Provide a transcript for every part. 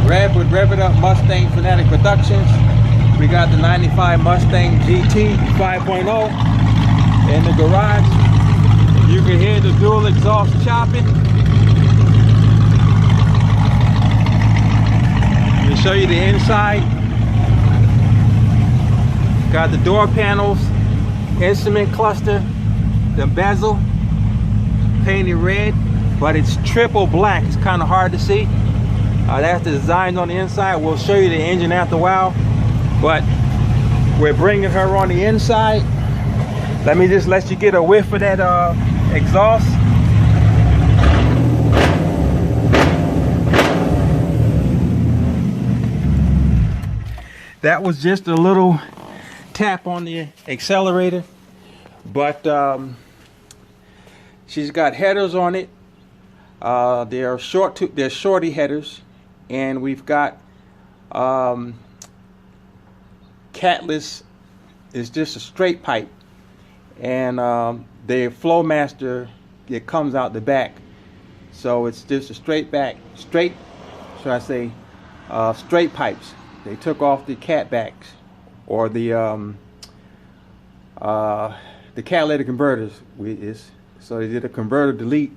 Rev with Rev It Up Mustang Fanatic Productions. We got the 95 Mustang GT 5.0 in the garage. You can hear the dual exhaust chopping. Let me show you the inside. Got the door panels, instrument cluster, the bezel, painted red, but it's triple black. It's kind of hard to see. That's the design on the inside. We'll show you the engine after a while, but we're bringing her on the inside. Let me just let you get a whiff of that exhaust. That was just a little tap on the accelerator, but she's got headers on it. They're shorty headers, and we've got catless is just a straight pipe, and the Flowmaster, it comes out the back, so it's just a straight pipes. They took off the cat backs, or the catalytic converters. So they did a converter delete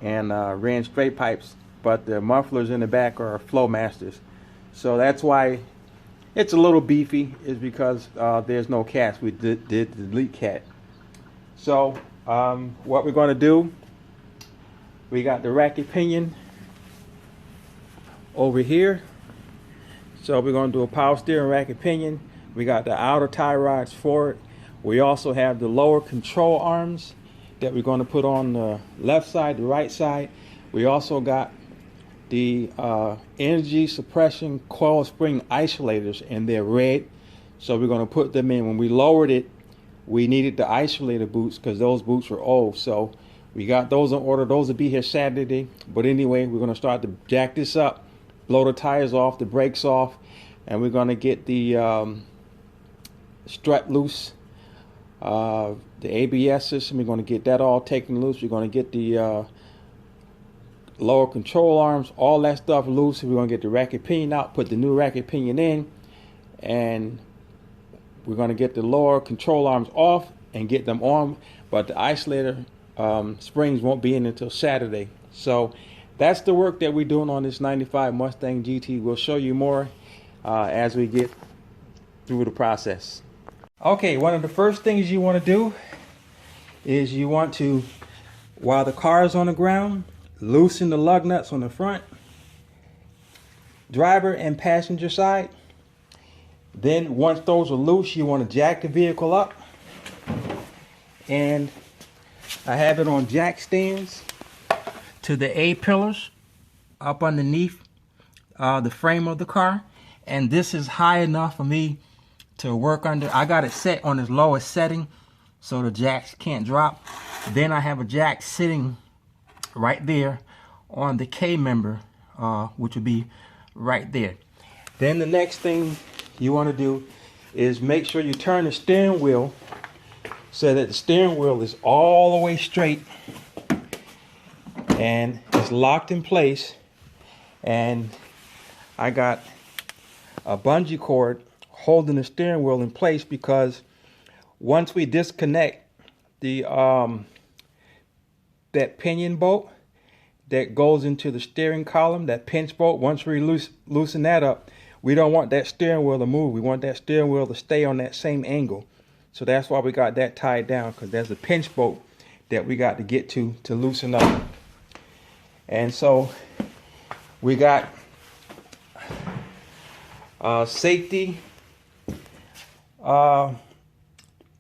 and ran straight pipes, but the mufflers in the back are Flowmasters. So that's why it's a little beefy, is because there's no cats. We did the delete cat. So what we're going to do, we got the racket pinion over here. So we're going to do a power steering racket pinion. We got the outer tie rods for it. We also have the lower control arms that we're going to put on the left side, the right side. We also got the energy suppression coil spring isolators, and they're red. So we're going to put them in. When we lowered it, we needed the isolator boots because those boots were old. So we got those on order. Those will be here Saturday. But anyway, we're going to start to jack this up, blow the tires off, the brakes off, and we're going to get the strut loose. The ABS system, we're going to get that all taken loose. We're going to get the lower control arms, all that stuff loose. We're going to get the racket pinion out, put the new racket pinion in, and we're going to get the lower control arms off and get them on, but the isolator springs won't be in until Saturday. So that's the work that we're doing on this 95 Mustang GT. We'll show you more as we get through the process. Okay, one of the first things you want to do is you want to, while the car is on the ground, loosen the lug nuts on the front, driver and passenger side. Then once those are loose, you want to jack the vehicle up. And I have it on jack stands to the A-pillars up underneath the frame of the car. And this is high enough for me to work under. I got it set on its lowest setting so the jacks can't drop. Then I have a jack sitting right there on the K member, which would be right there. Then the next thing you want to do is make sure you turn the steering wheel so that the steering wheel is all the way straight and it's locked in place. And I got a bungee cord holding the steering wheel in place, because once we disconnect the that pinion bolt that goes into the steering column, that pinch bolt, once we loosen that up, we don't want that steering wheel to move. We want that steering wheel to stay on that same angle. So that's why we got that tied down, because there's a pinch bolt that we got to get to loosen up. And so we got safety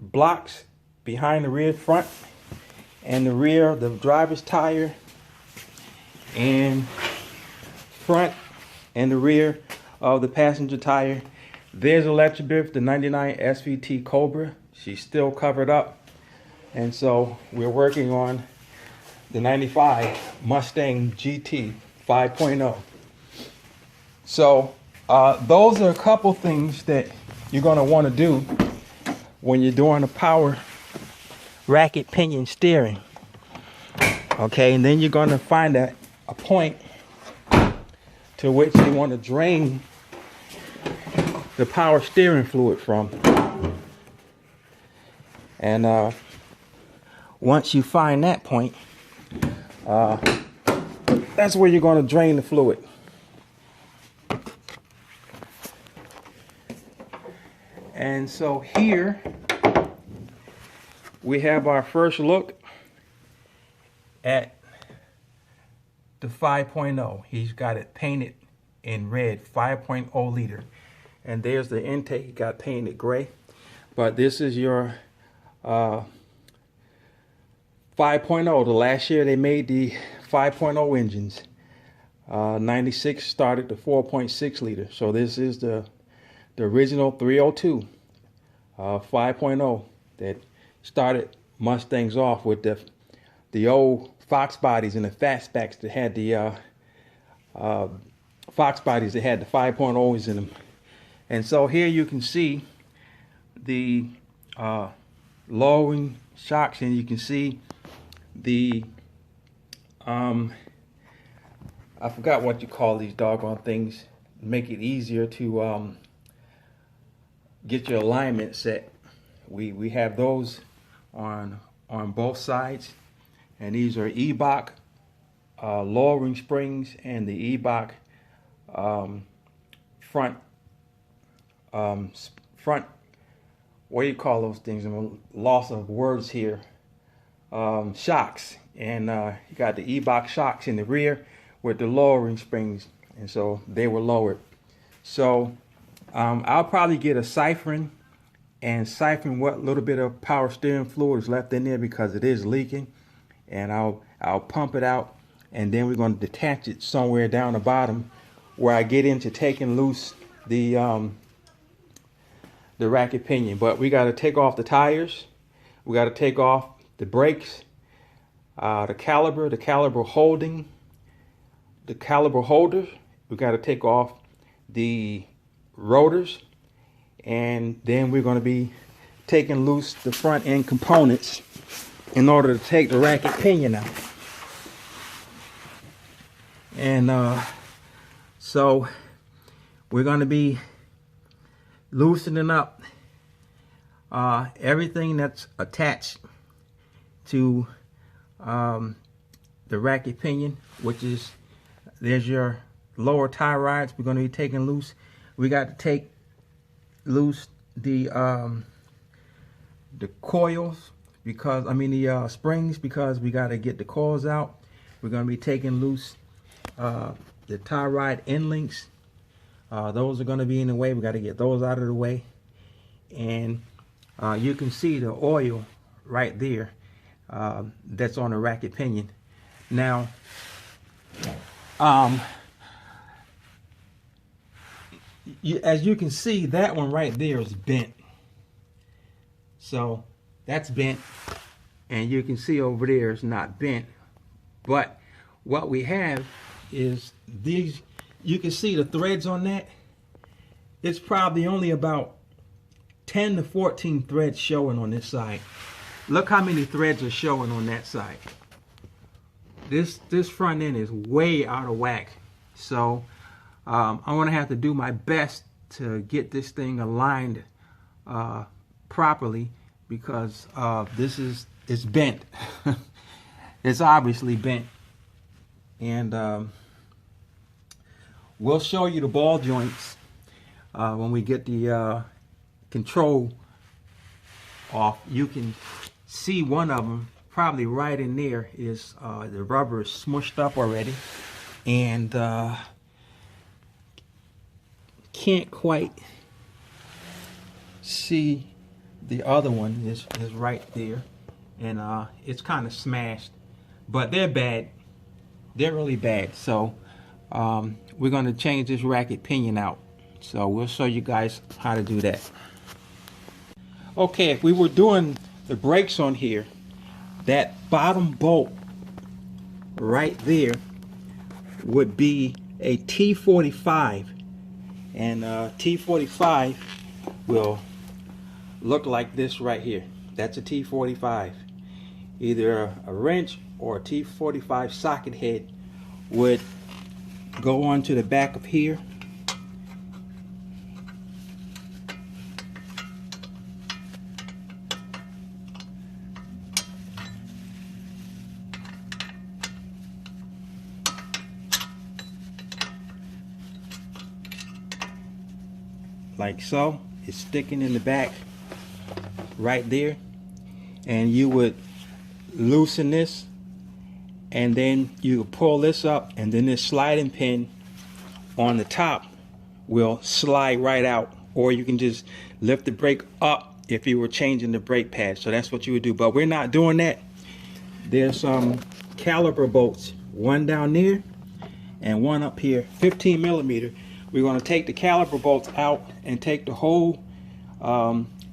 blocks behind the rear front and the rear, the driver's tire, and front and the rear of the passenger tire. There's Electrobit, the 99 SVT Cobra. She's still covered up. And so we're working on the 95 Mustang GT 5.0. So those are a couple things that you're going to want to do when you're doing a power racket pinion steering. Okay, and then you're going to find a point to which you want to drain the power steering fluid from. And once you find that point, that's where you're going to drain the fluid. And so here we have our first look at the 5.0. He's got it painted in red, 5.0 liter. And there's the intake, it got painted gray. But this is your 5.0. The last year they made the 5.0 engines. 96 started the 4.6 liter. So this is the original 302 5.0 that started Mustangs off with the old Fox bodies and the fastbacks that had the Fox bodies that had the 5.0s in them. And so here you can see the lowering shocks, and you can see the I forgot what you call these doggone things, make it easier to get your alignment set. We have those on both sides, and these are EBOC lowering springs and the EBOC front what do you call those things? I'm a loss of words here. Shocks, and you got the EBOC shocks in the rear with the lowering springs, and so they were lowered. So I'll probably get a siphon and siphon what little bit of power steering fluid is left in there, because it is leaking, and I'll pump it out, and then we're going to detach it somewhere down the bottom where I get into taking loose the racket pinion. But we got to take off the tires, we got to take off the brakes, the caliper holding, the caliper holder. We got to take off the rotors, and then we're going to be taking loose the front end components in order to take the racket pinion out. And so we're going to be loosening up everything that's attached to the racket pinion, which is, there's your lower tie rods we're going to be taking loose. We got to take loose the coils, because the springs, because we got to get the coils out. We're going to be taking loose the tie rod end links. Those are going to be in the way. We got to get those out of the way. And you can see the oil right there that's on the racket pinion. Now as you can see, that one right there is bent. So that's bent, and you can see over there it's not bent. But what we have is these. You can see the threads on that. It's probably only about 10 to 14 threads showing on this side. Look how many threads are showing on that side. This front end is way out of whack. So I'm gonna have to do my best to get this thing aligned properly, because it's bent. It's obviously bent. And we'll show you the ball joints when we get the control off. You can see one of them probably right in there is the rubber is smushed up already, and can't quite see the other one is right there, and it's kind of smashed, but they're bad. They're really bad. So we're going to change this racket pinion out. So we'll show you guys how to do that. Okay, if we were doing the brakes on here, that bottom bolt right there would be a T45, and T45 will look like this right here. That's a T45. Either a wrench or a T45 socket head would go on to the back of here. Like so. It's sticking in the back right there, and you would loosen this, and then you pull this up, and then this sliding pin on the top will slide right out, or you can just lift the brake up if you were changing the brake pad. So that's what you would do, but we're not doing that. There's some caliper bolts, one down there and one up here, 15 millimeter. We're going to take the caliper bolts out and take the whole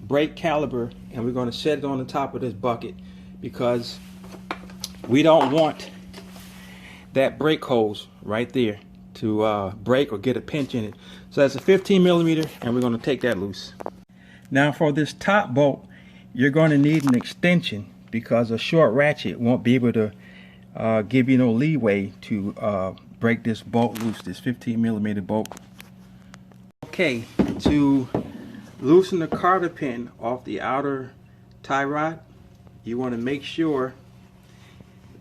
brake caliper, and we're going to set it on the top of this bucket, because we don't want that brake hose right there to break or get a pinch in it. So that's a 15 millimeter, and we're going to take that loose. Now for this top bolt, you're going to need an extension, because a short ratchet won't be able to give you no leeway to break this bolt loose, this 15 millimeter bolt. Okay, to loosen the cotter pin off the outer tie rod, you want to make sure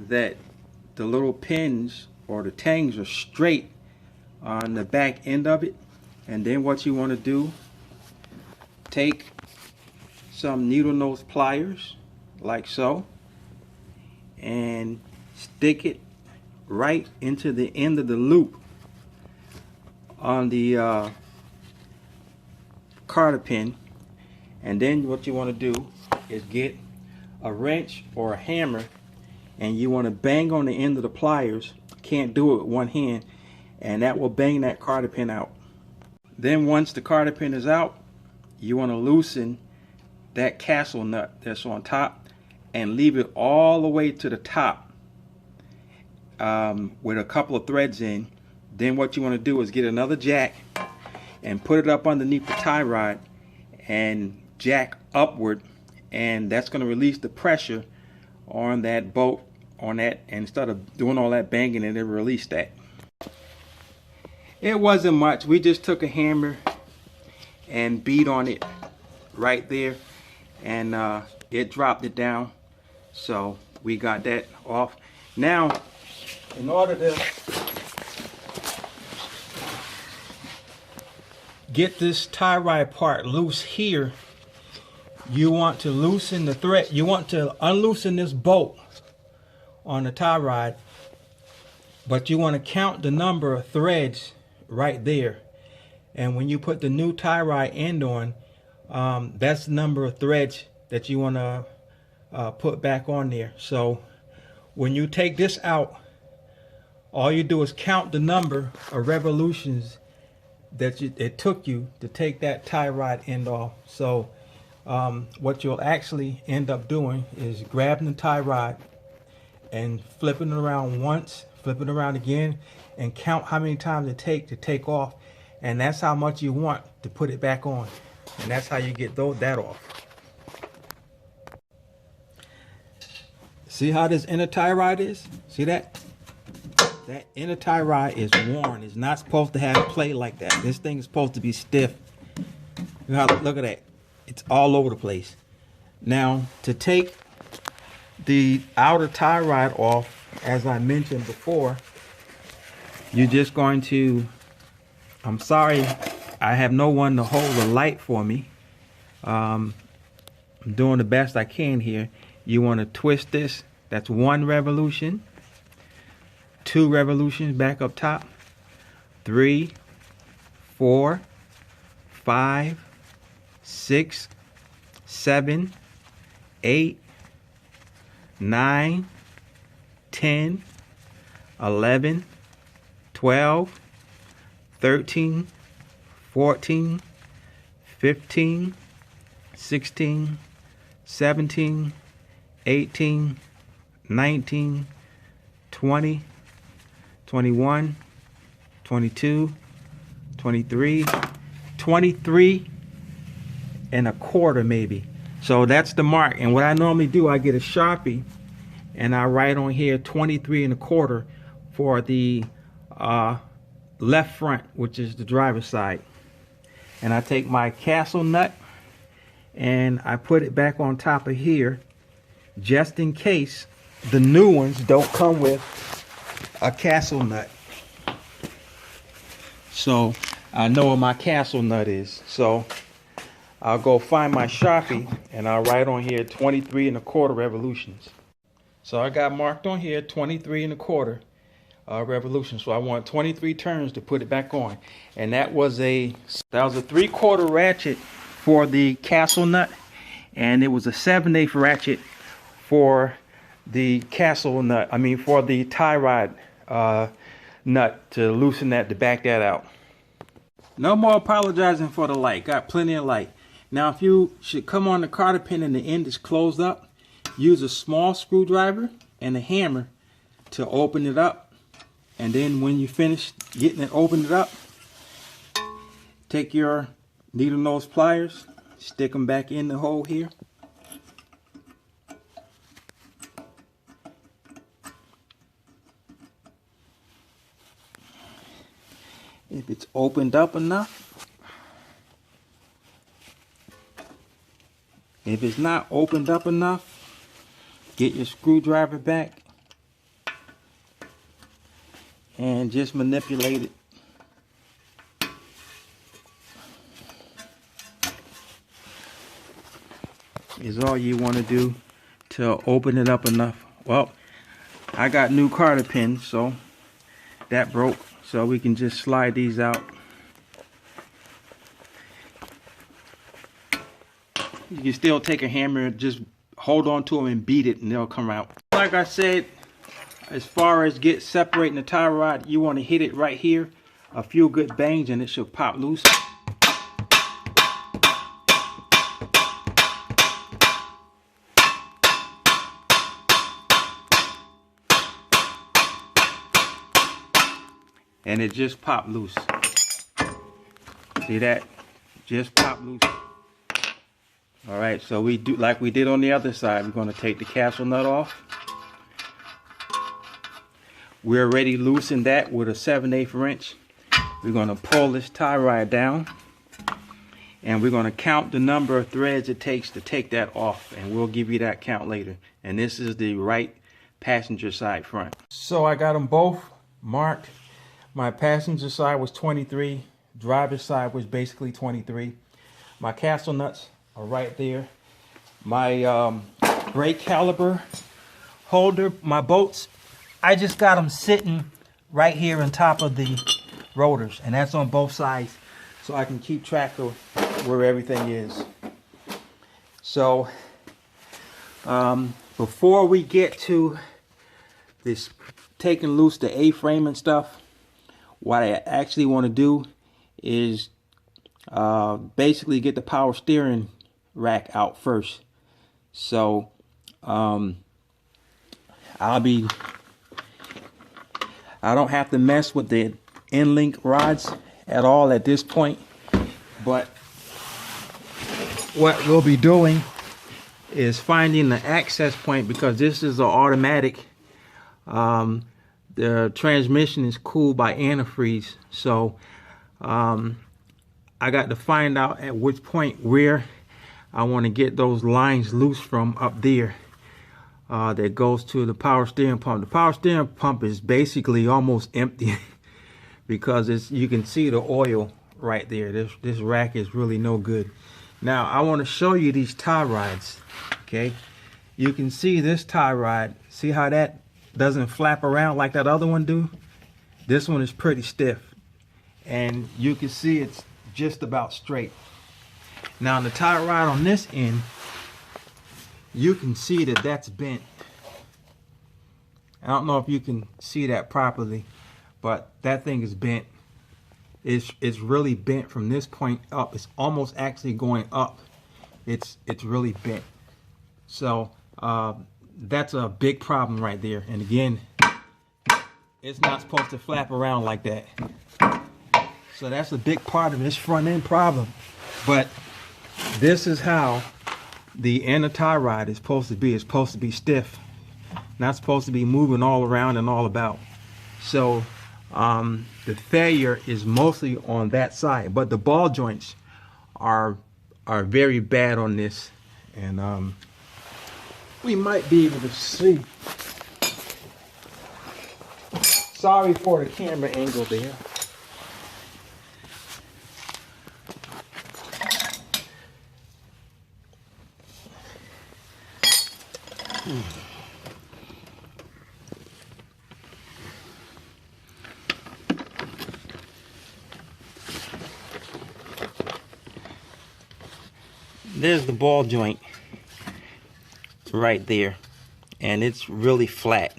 that the little pins or the tangs are straight on the back end of it. And then what you want to do, take some needle nose pliers like so and stick it right into the end of the loop on the cotter pin. And then what you want to do is get a wrench or a hammer, and you want to bang on the end of the pliers. Can't do it with one hand, and that will bang that cotter pin out. Then once the cotter pin is out, you want to loosen that castle nut that's on top and leave it all the way to the top with a couple of threads in. Then what you want to do is get another jack and put it up underneath the tie rod and jack upward, and that's going to release the pressure on that bolt, on that, and instead of doing all that banging, it will release that. It wasn't much. We just took a hammer and beat on it right there, and it dropped it down. So we got that off. Now, in order to get this tie rod part loose here, you want to loosen the thread. You want to unloosen this bolt on the tie rod, but you want to count the number of threads right there. And when you put the new tie rod end on, that's the number of threads that you want to put back on there. So when you take this out, all you do is count the number of revolutions that it took you to take that tie rod end off. So what you'll actually end up doing is grabbing the tie rod and flipping it around once, flipping it around again, and count how many times it takes to take off. And that's how much you want to put it back on. And that's how you get that off. See how this inner tie rod is? See that? That inner tie rod is worn. It's not supposed to have play like that. This thing is supposed to be stiff. Look at that. It's all over the place. Now, to take the outer tie rod off, as I mentioned before, you're just going to, I'm sorry, I have no one to hold the light for me. I'm doing the best I can here. You want to twist this. That's 1 revolution. 2 revolutions back up top. 3, 4, 5, 6, 7, 8, 9, 10, 11, 12, 13, 14, 15, 16, 17, 18, 19, 20, 21, 22, 23, 23 and a quarter maybe. So that's the mark. And what I normally do, I get a Sharpie and I write on here 23 and a quarter for the left front, which is the driver's side. And I take my castle nut and I put it back on top of here, just in case the new ones don't come with a castle nut. So I know where my castle nut is. So I'll go find my Sharpie and I'll write on here 23 1/4 revolutions. So I got marked on here 23 1/4 revolutions. So I want 23 turns to put it back on. And that was a 3/4 ratchet for the castle nut, and it was a 7/8 ratchet for the castle nut. I mean, for the tie rod nut to loosen that, to back that out. No more apologizing for the light. Got plenty of light. Now, if you should come on the cotter pin and the end is closed up, use a small screwdriver and a hammer to open it up. And then when you finish getting it opened up, take your needle nose pliers, stick them back in the hole here. If it's opened up enough. If it's not opened up enough, get your screwdriver back and just manipulate it. Is all you want to do to open it up enough. Well, I got new cotter pins, so that broke. So we can just slide these out. You can still take a hammer, just hold on to them and beat it and they'll come out. Like I said, as far as separating the tie rod, you want to hit it right here. A few good bangs and it should pop loose. And it just popped loose. See that? Just popped loose. All right, so we do like we did on the other side. We're going to take the castle nut off. We already loosened that with a 7/8 wrench. We're going to pull this tie rod down, and we're going to count the number of threads it takes to take that off, and we'll give you that count later. And this is the right passenger side front. So I got them both marked. My passenger side was 23. Driver's side was basically 23. My castle nuts are right there. My brake caliper holder, my bolts, I just got them sitting right here on top of the rotors, and that's on both sides, so I can keep track of where everything is. So before we get to this taking loose the A-frame and stuff, what I actually want to do is basically get the power steering rack out first. So I don't have to mess with the end link rods at all at this point, but what we'll be doing is finding the access point, because this is an automatic. The transmission is cooled by antifreeze, so I got to find out at which point where I want to get those lines loose from up there. That goes to the power steering pump. The power steering pump is basically almost empty because you can see the oil right there. This rack is really no good. Now I want to show you these tie rods. Okay, you can see this tie rod. See how that doesn't flap around like that other one do? This one is pretty stiff, and you can see it's just about straight. Now the tie rod on this end, you can see that that's bent. I don't know if you can see that properly, but that thing is bent. It's really bent from this point up. It's almost actually going up. It's really bent. So that's a big problem right there. And again, it's not supposed to flap around like that. So that's a big part of this front end problem. But this is how the inner tie rod is supposed to be. It's supposed to be stiff, not supposed to be moving all around and all about. So The failure is mostly on that side, but the ball joints are very bad on this, and we might be able to see. Sorry for the camera angle there. There's the ball joint right there, and it's really flat.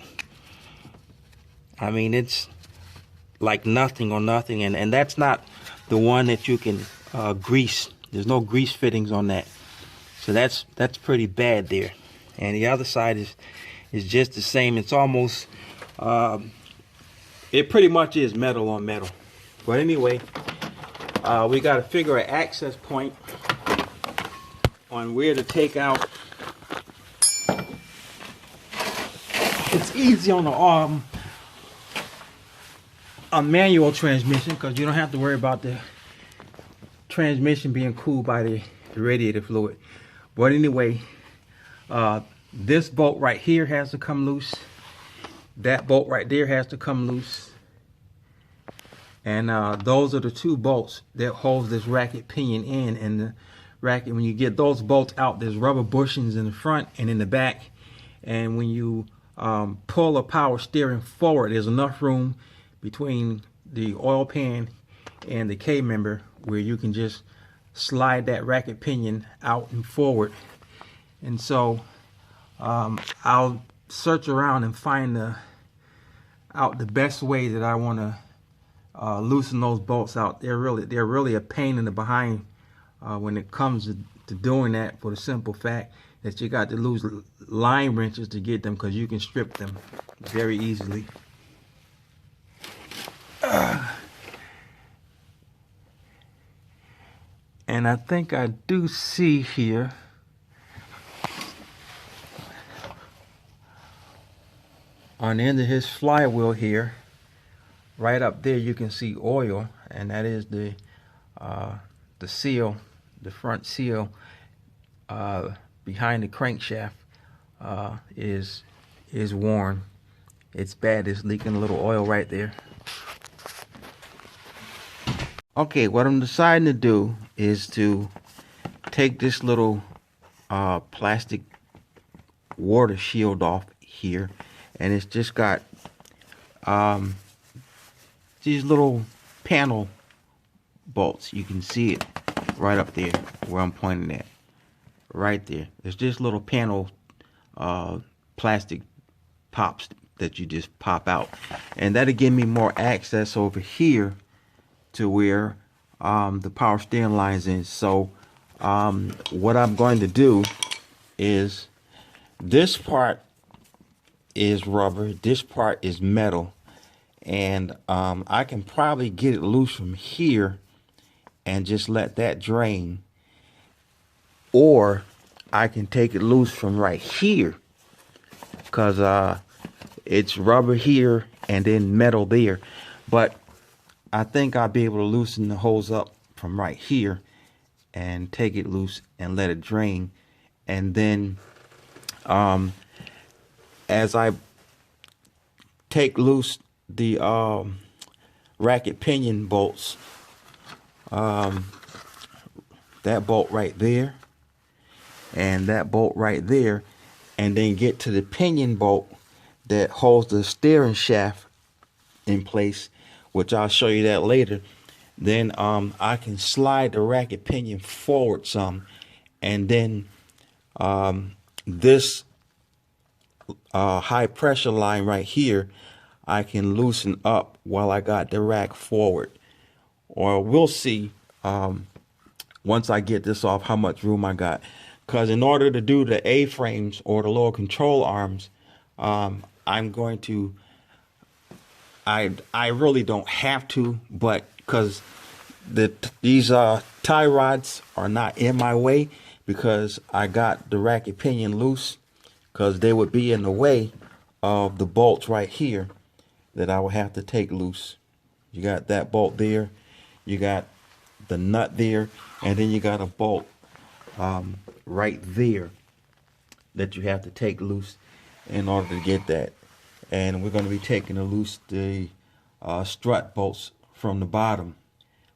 I mean, it's like nothing on nothing, and that's not the one that you can grease. There's no grease fittings on that, so that's pretty bad there. And the other side is just the same. It's almost it pretty much is metal on metal. But anyway, we got to figure an access point on where to take out. It's easy on a manual transmission because you don't have to worry about the transmission being cooled by the radiator fluid. But anyway, this bolt right here has to come loose. That bolt right there has to come loose. And those are the two bolts that hold this racket pinion in. And the racket, when you get those bolts out, there's rubber bushings in the front and in the back. And when you pull a power steering forward, there's enough room between the oil pan and the K member where you can just slide that racket pinion out and forward. And so I'll search around and find out the best way that I want to loosen those bolts out. They're really a pain in the behind when it comes to doing that, for the simple fact that you got to lose line wrenches to get them, because you can strip them very easily. And I think I do see here on the end of his flywheel here, right up there, you can see oil, and that is the seal, the front seal behind the crankshaft is worn. It's bad. It's leaking a little oil right there. Okay, what I'm deciding to do is to take this little plastic water shield off here, and it's just got these little panel bolts. You can see it right up there where I'm pointing at, right there. There's just little panel plastic pops that you just pop out, and that'll give me more access over here to where the power steering lines is. So what I'm going to do is, this part is rubber, this part is metal, and I can probably get it loose from here and just let that drain, or I can take it loose from right here, because it's rubber here and then metal there. But I think I'll be able to loosen the hose up from right here and take it loose and let it drain. And then as I take loose the racket pinion bolts, that bolt right there and that bolt right there, and then get to the pinion bolt that holds the steering shaft in place, which I'll show you that later, then I can slide the racket pinion forward some, and then this high pressure line right here I can loosen up while I got the rack forward. Or we'll see once I get this off how much room I got, because in order to do the A-frames or the lower control arms, I'm going to, I really don't have to, but because these tie rods are not in my way, because I got the racket pinion loose, because they would be in the way of the bolts right here that I would have to take loose. You got that bolt there, you got the nut there, and then you got a bolt right there that you have to take loose in order to get that. And we're going to be taking loose the strut bolts from the bottom.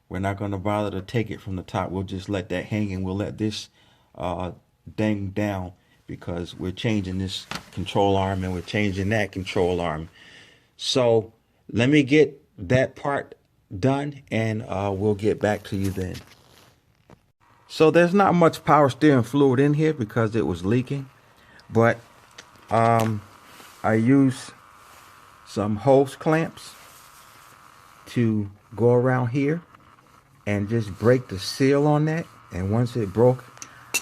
We're not going to bother to take it from the top. We'll just let that hang, and we'll let this dang down, because we're changing this control arm and we're changing that control arm. So let me get that part done, and we'll get back to you then. So there's not much power steering fluid in here because it was leaking, but I use some hose clamps to go around here and just break the seal on that. And once it broke,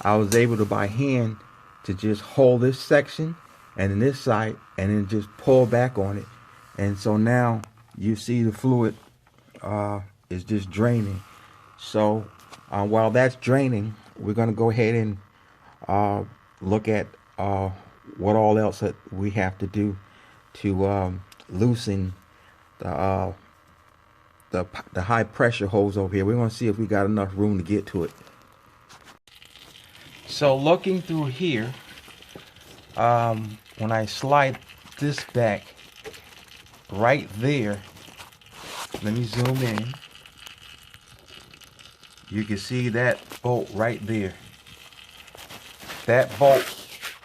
I was able to by hand to just hold this section and then this side and then just pull back on it. And so now you see the fluid is just draining. So while that's draining, we're going to go ahead and look at what all else that we have to do to loosen the high pressure hose over here. We're going to see if we got enough room to get to it. So looking through here, when I slide this back right there, let me zoom in. You can see that bolt right there. That bolt,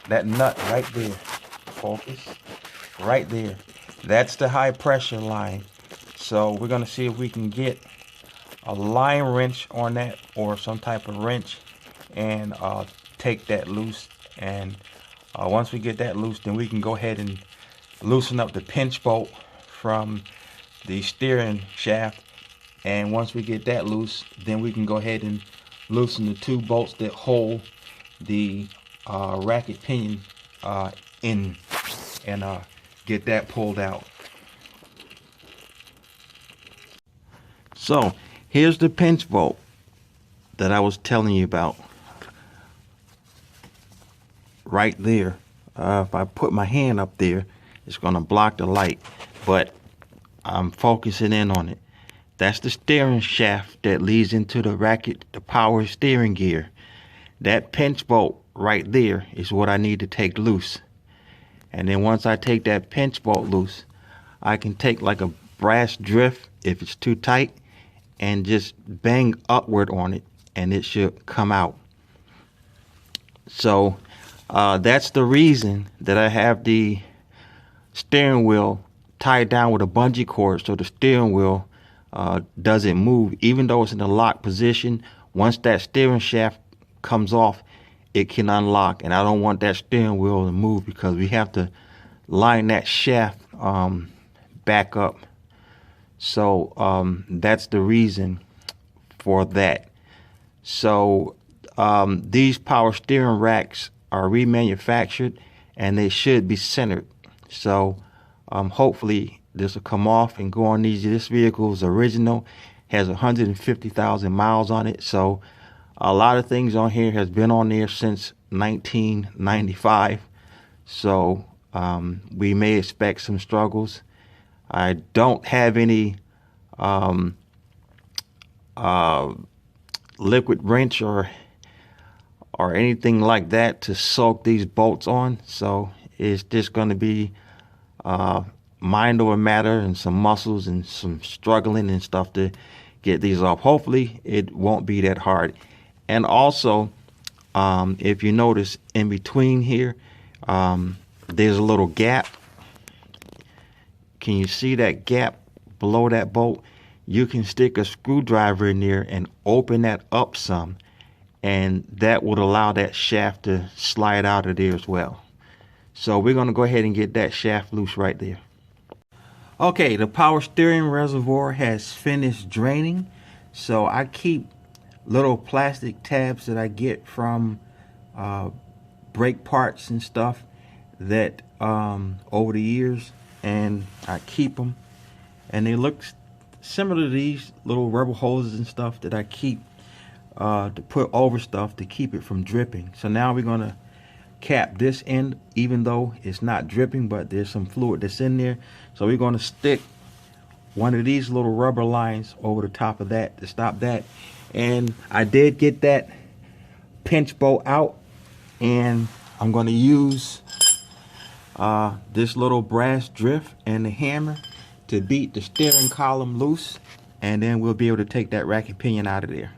that nut right there. Focus. Right there. That's the high pressure line. So we're going to see if we can get a line wrench on that, or some type of wrench, and take that loose. And once we get that loose, then we can go ahead and loosen up the pinch bolt from the steering shaft. And once we get that loose, then we can go ahead and loosen the two bolts that hold the racket pinion in, and get that pulled out. So here's the pinch bolt that I was telling you about right there. If I put my hand up there, it's going to block the light, but I'm focusing in on it. That's the steering shaft that leads into the racket, the power steering gear. That pinch bolt right there is what I need to take loose. And then once I take that pinch bolt loose, I can take like a brass drift if it's too tight and just bang upward on it, and it should come out. So that's the reason that I have the steering wheel tied down with a bungee cord, so the steering wheel doesn't move, even though it's in the lock position. Once that steering shaft comes off, it can unlock, and I don't want that steering wheel to move because we have to line that shaft back up. So that's the reason for that. So these power steering racks are remanufactured, and they should be centered. So hopefully this will come off and go on these. This vehicle is original, has 150,000 miles on it. So a lot of things on here has been on there since 1995. So we may expect some struggles. I don't have any liquid wrench or anything like that to soak these bolts on. So it's just going to be mind over matter and some muscles and some struggling and stuff to get these off. Hopefully it won't be that hard. And also, if you notice in between here, there's a little gap. Can you see that gap below that bolt? You can stick a screwdriver in there and open that up some, and that would allow that shaft to slide out of there as well. So we're going to go ahead and get that shaft loose right there. Okay, the power steering reservoir has finished draining. So I keep little plastic tabs that I get from brake parts and stuff that over the years, and I keep them, and they look similar to these little rubber hoses and stuff that I keep to put over stuff to keep it from dripping. So now we're going to cap this end, even though it's not dripping, but there's some fluid that's in there. So we're going to stick one of these little rubber lines over the top of that to stop that. And I did get that pinch bolt out, and I'm going to use this little brass drift and the hammer to beat the steering column loose, and then we'll be able to take that rack and pinion out of there.